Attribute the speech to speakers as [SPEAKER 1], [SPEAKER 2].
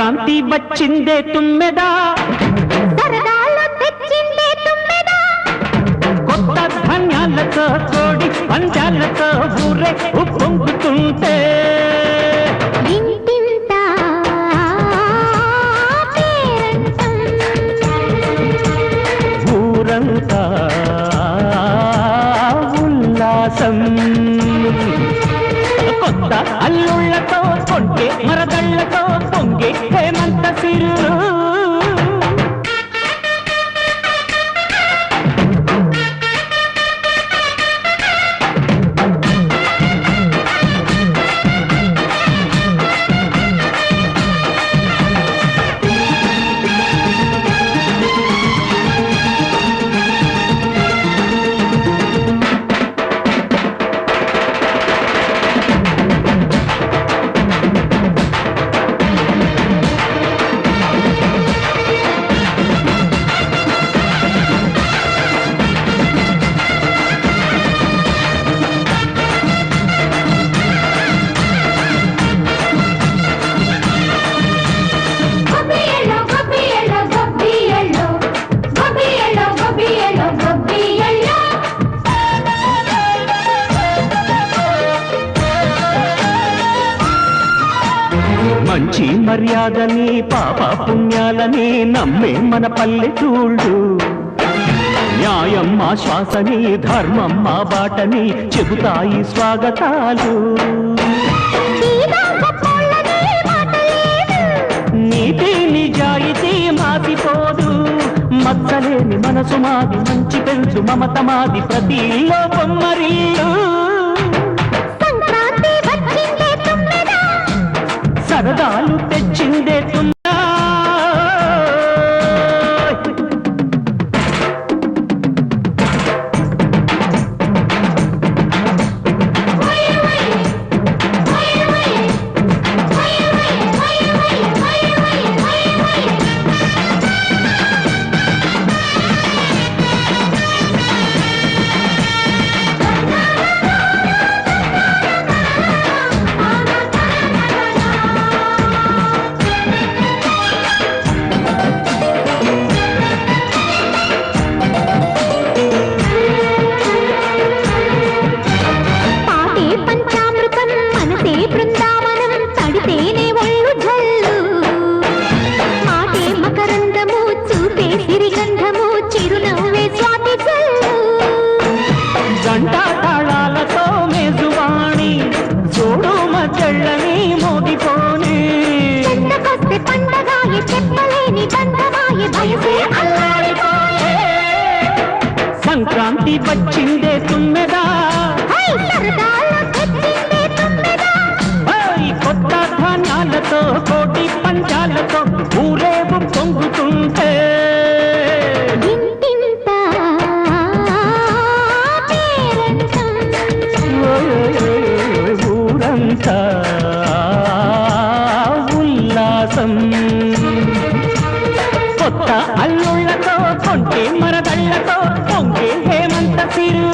[SPEAKER 1] సంక్రాంతి వచ్చిందే తుమ్మెదా,
[SPEAKER 2] సరదాలు తెచ్చిందే తుమ్మెదా,
[SPEAKER 1] కొత్త ధాన్యాలతో కోడి పంజాలతో ఊరే ఉప్పొంగుతుంటే
[SPEAKER 2] ఇంటింతా పేరంటం,
[SPEAKER 1] ఊరంతా ఉల్లాసం. కొత్త అల్లుళ్ళతో కొంటే మరదళ్ళతో పొంగే హేమంత సిరు. మంచి మర్యాదని పాప పుణ్యాలని నమ్మే మన పల్లెటూళ్ళు, న్యాయం మా శ్వాసని ధర్మం మా బాటని చెబుతాయి స్వాగతాలు. నీతి నిజాయితీ మాసిపోదు, మచ్చలేని మనసు మాది, మంచి పెంచు మమత మాది, ప్రతి ఇల్లో బొమ్మరిల్లు. సరదాలు తెచ్చిందే తుమ్మెదా, గంటా తాళాలతో మేజువాణి చూడు మచ్చళ్ళని మోగిపోని. సంక్రాంతి వచ్చిందే తుమ్మెదా, కొత్త ధాన్యాలతో కోటి పంచాలతో ఊరేగు పొంగుతుంటే ఊరంతా ఉల్లాసం. కొత్త అల్లుళ్ళతో కొంటే మరదళ్ళతో పొంగే హేమంత సిరు.